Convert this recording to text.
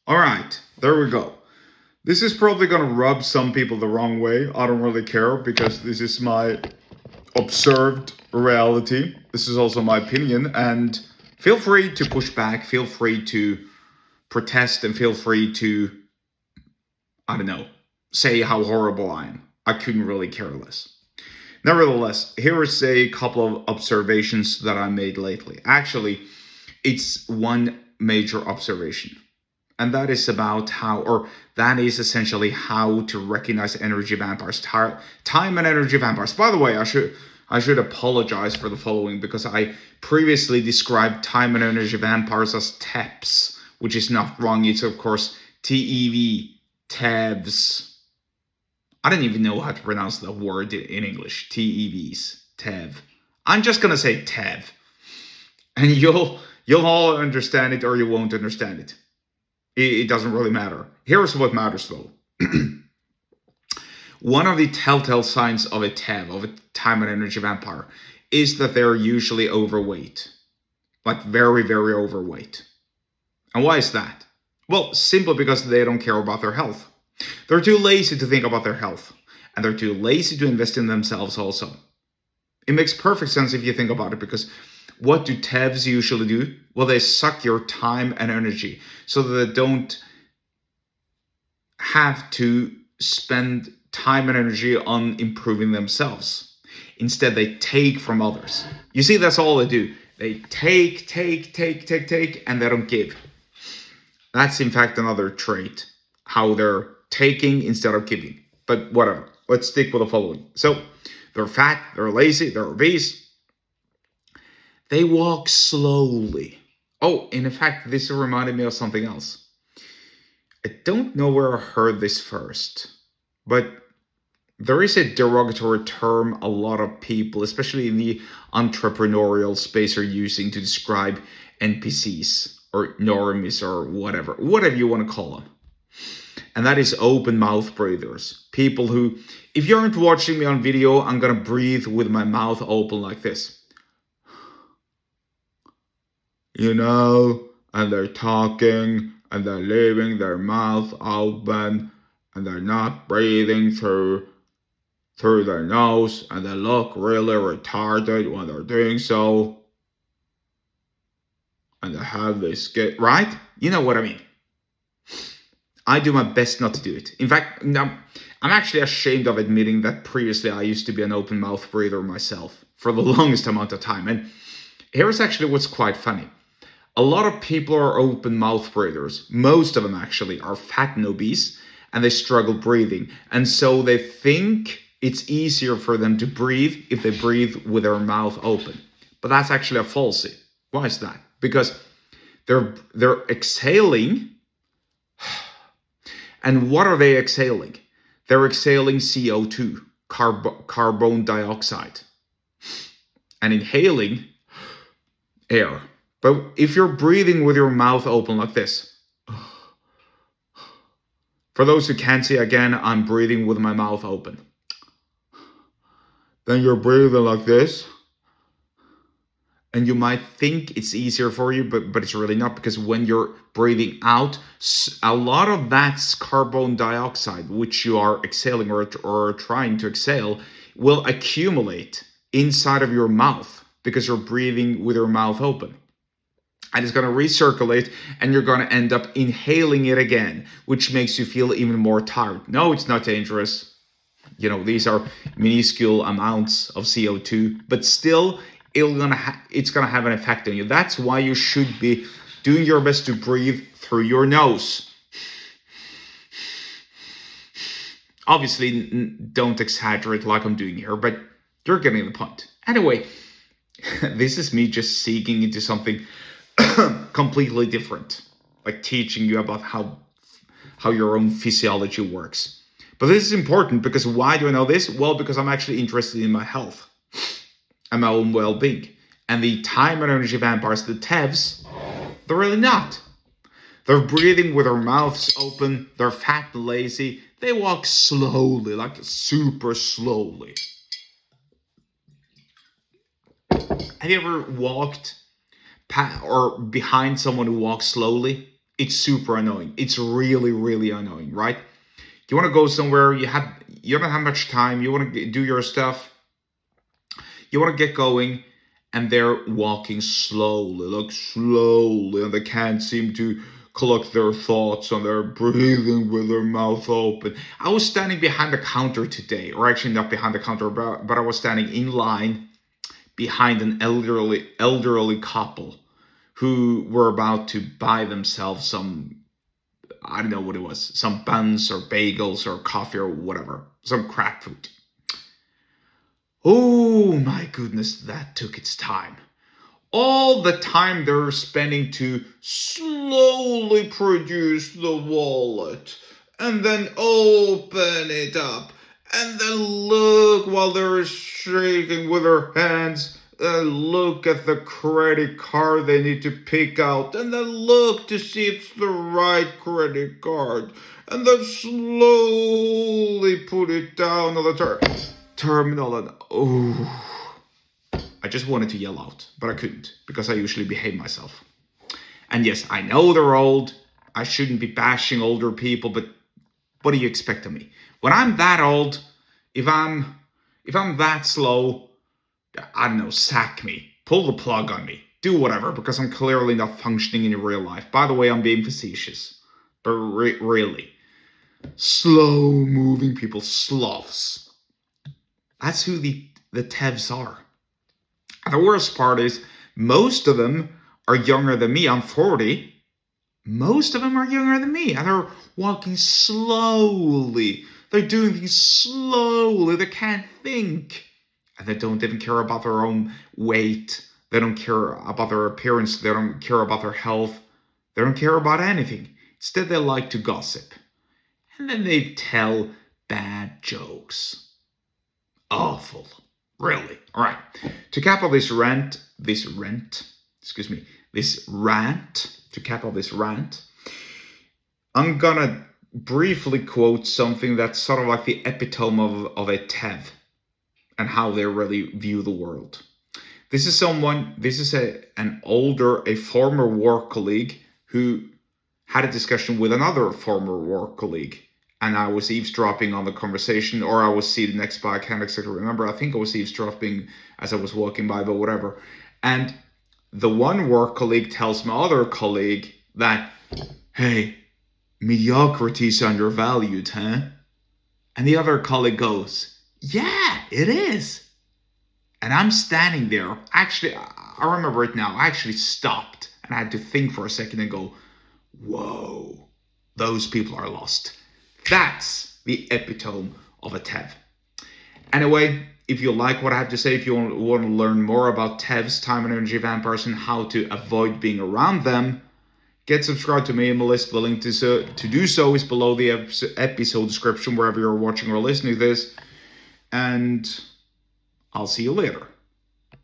All right, there we go. This is probably going to rub some people the wrong way. I don't really care because this is my observed reality. This is also my opinion. And feel free to push back, feel free to protest, and feel free to, I don't know, say how horrible I am. I couldn't really care less. Nevertheless, here is a couple of observations that I made lately. Actually, it's one major observation. And that is about how, or that is essentially how to recognize energy vampires, time and energy vampires. By the way, I should apologize for the following because I previously described time and energy vampires as TEPs, which is not wrong. It's of course TEV, TEVs. I don't even know how to pronounce the word in English. TEVs, TEV. I'm just gonna say TEV, and you'll all understand it or you won't understand it. It doesn't really matter. Here's what matters though. One of the telltale signs of a TEV, of a time and energy vampire, is that they're usually overweight. Like very, very overweight. And why is that? Well, simply because they don't care about their health. They're too lazy to think about their health. And they're too lazy to invest in themselves also. It makes perfect sense if you think about it, because what do TEVs usually do? Well, they suck your time and energy so that they don't have to spend time and energy on improving themselves. Instead, they take from others. You see, that's all they do. They take, and they don't give. That's in fact another trait, how they're taking instead of giving. But whatever, let's stick with the following. So, they're fat, they're lazy, they're obese. They walk slowly. Oh, in fact, this reminded me of something else. I don't know where I heard this first, but there is a derogatory term a lot of people, especially in the entrepreneurial space, are using to describe NPCs or normies or whatever you want to call them. And that is open mouth breathers. People who, if you aren't watching me on video, I'm going to breathe with my mouth open like this. And they're talking and they're leaving their mouth open and they're not breathing through their nose, and they look really retarded when they're doing so. And they have this right? You know what I mean. I do my best not to do it. In fact, I'm actually ashamed of admitting that previously I used to be an open mouth breather myself for the longest amount of time. And here's actually what's quite funny. A lot of people are open mouth breathers. Most of them actually are fat and obese, and they struggle breathing. And so they think it's easier for them to breathe if they breathe with their mouth open. But that's actually a falsity. Why is that? Because they're exhaling. And what are they exhaling? They're exhaling CO2, carbon dioxide, and inhaling air. But if you're breathing with your mouth open like this, for those who can't see, again, I'm breathing with my mouth open. Then you're breathing like this. And you might think it's easier for you, but it's really not, because when you're breathing out, a lot of that's carbon dioxide, which you are exhaling or trying to exhale, will accumulate inside of your mouth because you're breathing with your mouth open. And it's going to recirculate, and you're going to end up inhaling it again, which makes you feel even more tired. No, it's not dangerous. These are minuscule amounts of CO2, but still, it's gonna have an effect on you. That's why you should be doing your best to breathe through your nose. Obviously, don't exaggerate like I'm doing here, but you're getting the point. Anyway, this is me just seeking into something completely different, like teaching you about how your own physiology works. But this is important because why do I know this? Well, because I'm actually interested in my health and my own well-being. And the time and energy vampires, the TEVs, they're really not. They're breathing with their mouths open. They're fat and lazy. They walk slowly, like super slowly. Have you ever walked or behind someone who walks slowly It's super annoying. It's really, really annoying, right? You want to go somewhere, you don't have much time, you want to do your stuff, you want to get going, and they're walking slowly, like slowly, and they can't seem to collect their thoughts, and they're breathing with their mouth open. I was standing behind the counter today, or actually not behind the counter, but I was standing in line behind an elderly couple who were about to buy themselves some, I don't know what it was, some buns or bagels or coffee or whatever, some crap food. Oh my goodness, that took its time. All the time they're spending to slowly produce the wallet and then open it up and then look while they're shaking with their hands. Look at the credit card they need to pick out, and then look to see if it's the right credit card, and then slowly put it down on the terminal. And I just wanted to yell out, but I couldn't because I usually behave myself. And yes, I know they're old. I shouldn't be bashing older people, but what do you expect of me? When I'm that old, if I'm that slow, I don't know, sack me, pull the plug on me, do whatever, because I'm clearly not functioning in real life. By the way, I'm being facetious, but really, slow-moving people, sloths. That's who the TEVs are. And the worst part is, most of them are younger than me. I'm 40. Most of them are younger than me, and they're walking slowly. They're doing things slowly. They can't think. And they don't even care about their own weight. They don't care about their appearance. They don't care about their health. They don't care about anything. Instead, they like to gossip. And then they tell bad jokes. Awful. Really. All right. To cap off this rant, I'm gonna briefly quote something that's sort of like the epitome of a TEV and how they really view the world. This is a former work colleague who had a discussion with another former work colleague, and I was eavesdropping on the conversation, or I was seated next by, I can't exactly remember. I think I was eavesdropping as I was walking by, but whatever. And the one work colleague tells my other colleague that, hey, mediocrity is undervalued, huh? And the other colleague goes, yeah, it is. And I'm standing there. Actually, I remember it now. I actually stopped and I had to think for a second and go, whoa, those people are lost. That's the epitome of a TEV. Anyway, if you like what I have to say, if you want to learn more about TEVs, time and energy vampires, and how to avoid being around them, get subscribed to me and my list. The link to do so is below the episode description, wherever you're watching or listening to this. And I'll see you later.